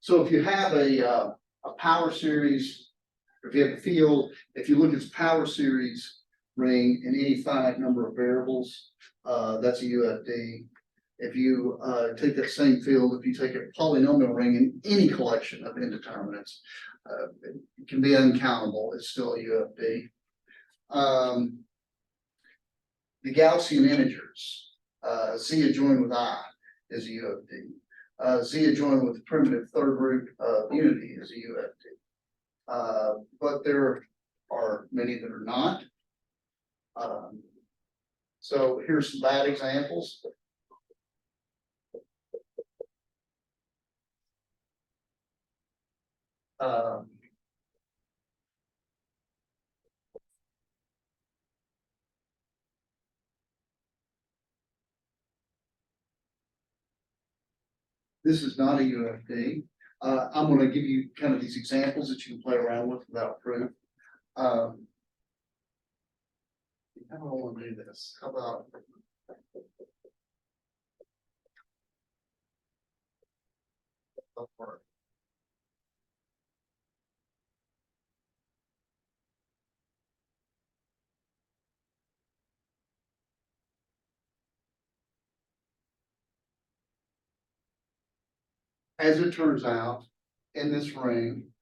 So if you have a power series, if you have a field, if you look at this power series ring in any finite number of variables, that's a UFD. If you take that same field, if you take a polynomial ring in any collection of indeterminates, it can be uncountable, it's still a UFD. The Gaussian integers, Z adjoined with I is a UFD. Z adjoined with the primitive third root of unity is a UFD. But there are many that are not. So here's some bad examples. This is not a UFD. I'm going to give you kind of these examples that you can play around with without proof. How do I want to do this? How about as it turns out, in this ring,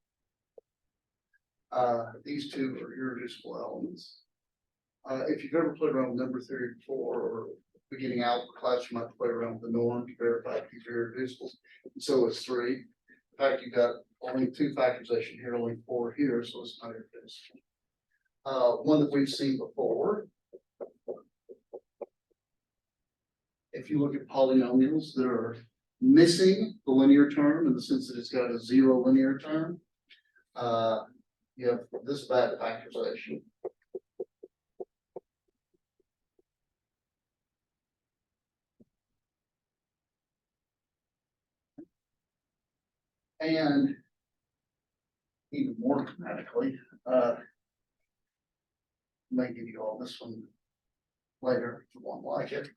these two are irreducible elements. If you've ever played around with number theory before, or beginning algebra class, you might play around with the norm to verify if these are irreducibles. And so is 3. In fact, you've got only 2 factorization here, only 4 here, so it's not irreducible. One that we've seen before. If you look at polynomials that are missing the linear term in the sense that it's got a 0 linear term, you have this bad factorization. And even more dramatically, I may give you all this one later if you won't like it.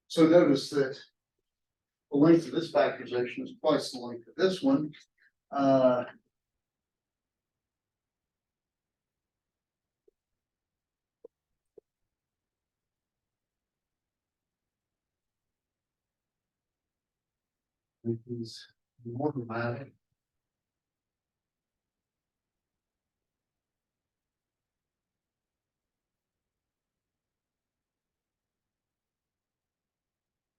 So notice that the length of this factorization is twice the length of this one. It is more dramatic.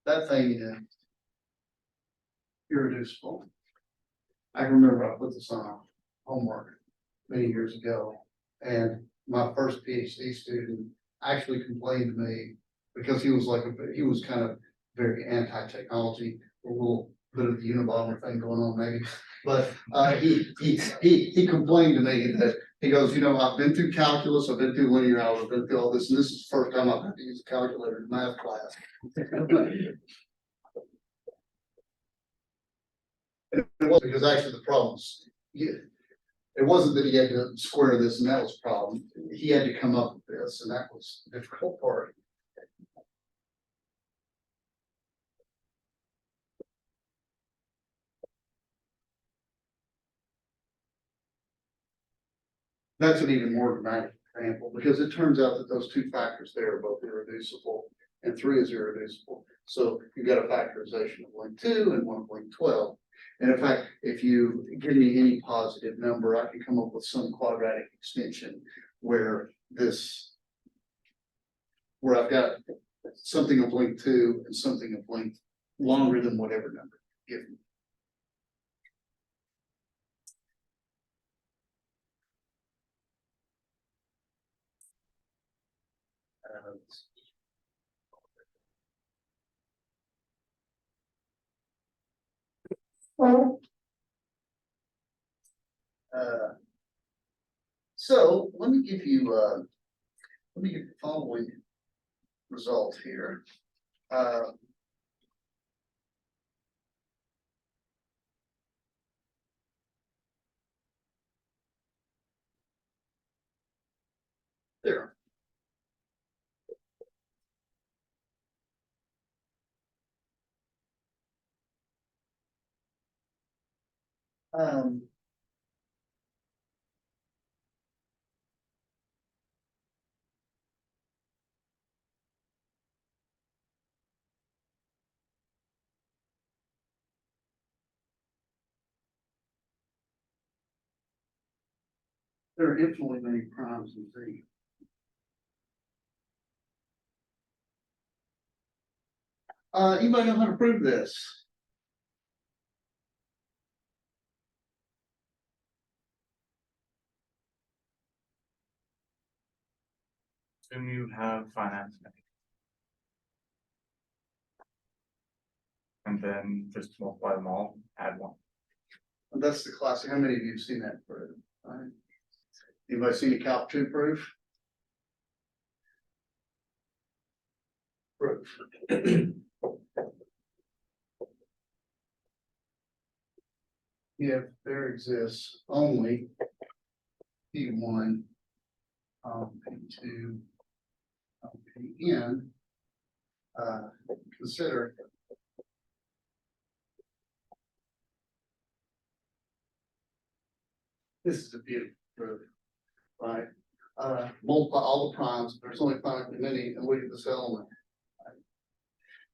That thing is irreducible. I remember I put this on homework many years ago, and my first PhD student actually complained to me because he was kind of very anti-technology, a little bit of the Unabomber thing going on maybe, but he complained to me that he goes, you know, I've been through calculus, I've been through linear algebra, I've been through all this, and this is the first time I've had to use a calculator in math class. It was because actually the problems, it wasn't that he had to square this and that was a problem. He had to come up with this, and that was the difficult part. That's an even more dramatic example because it turns out that those 2 factors there are both irreducible, and 3 is irreducible. So you've got a factorization of 1.2 and 1.12. And in fact, if you give me any positive number, I can come up with some quadratic extension where I've got something of length 2 and something of length longer than whatever number given. So let me give you the following result here. theorem. There are infinitely many primes in Z. Anybody know how to prove this? Assume you have finite many. And then just multiply them all, add one. That's the classic. How many of you have seen that proof? Right. Anybody seen a Calc 2 proof? Proof. If there exists only P1, P2, Pn, consider this is a beautiful proof, right? Multiply all the primes. There's only finitely many, and look at this element. Right?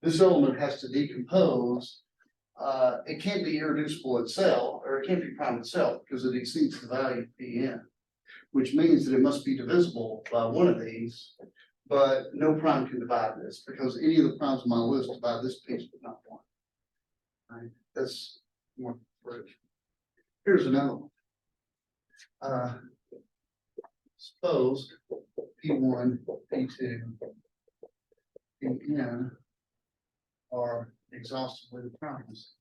This element has to decompose. It can't be irreducible itself, or it can't be prime itself because it exceeds the value of Pn, which means that it must be divisible by one of these, but no prime can divide this because any of the primes on my list divide this piece, but not one. Right? That's more proof. Here's another one. Suppose P1, P2, Pn are exhaustively the primes.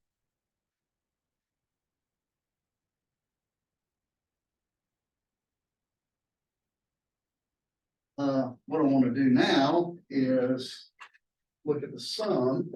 What I want to do now is look at the sum.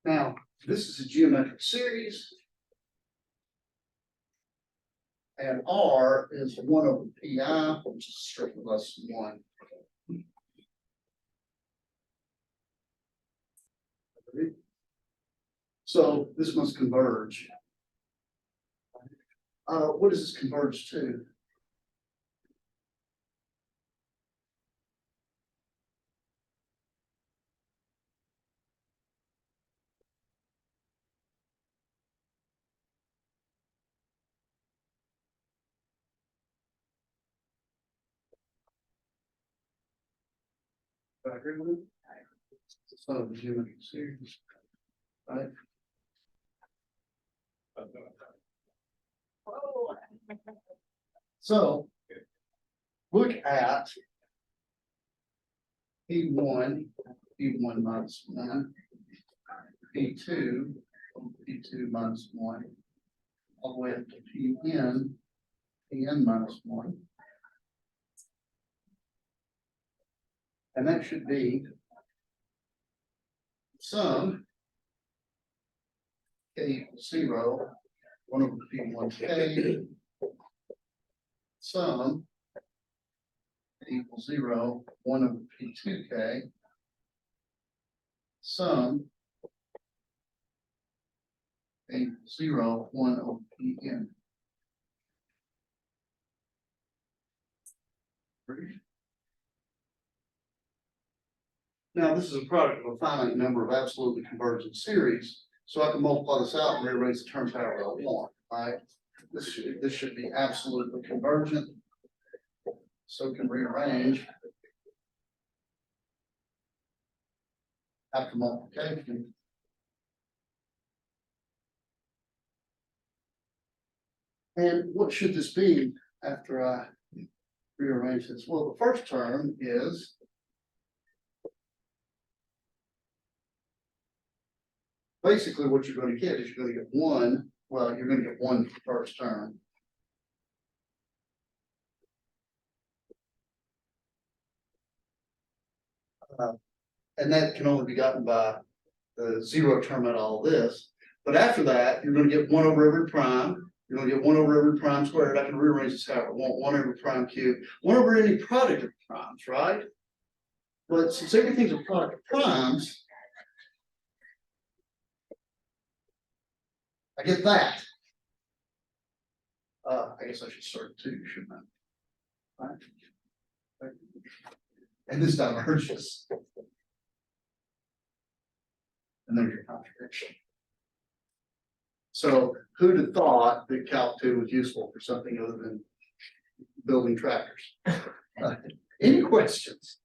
Now, this is a geometric series. And R is 1 over pi, which is strictly less than 1. So this must converge. What does this converge to? Do I agree with it? It's not a geometric series, right? So look at P1, P1 minus 1, P2, P2 minus 1, all the way up to Pn, Pn minus 1. And that should be sum k equals 0, 1 over P1k, sum k equals 0, 1 over P2k, sum k equals 0, 1 over Pn. Now, this is a product of a finite number of absolutely convergent series, so I can multiply this out and rearrange the terms however I want, right? This should be absolutely convergent, so can rearrange after multiplication. And what should this be after I rearrange this? Well, the first term is basically what you're going to get is you're going to get 1 well, you're gonna get one first term. And that can only be gotten by the zero term at all this. But after that, you're gonna get one over every prime. You're gonna get one over every prime squared. I can rearrange this however I want, one over prime cubed, one over any product of primes, right? But since everything's a product of primes, I get that. I guess I should start two, shouldn't I? Right. And this diverges. And there's your contradiction. So who'd have thought that Calc 2 was useful for something other than building tractors? Any questions?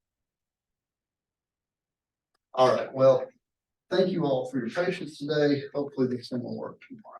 All right, well, thank you all for your patience today. Hopefully this thing will work tomorrow.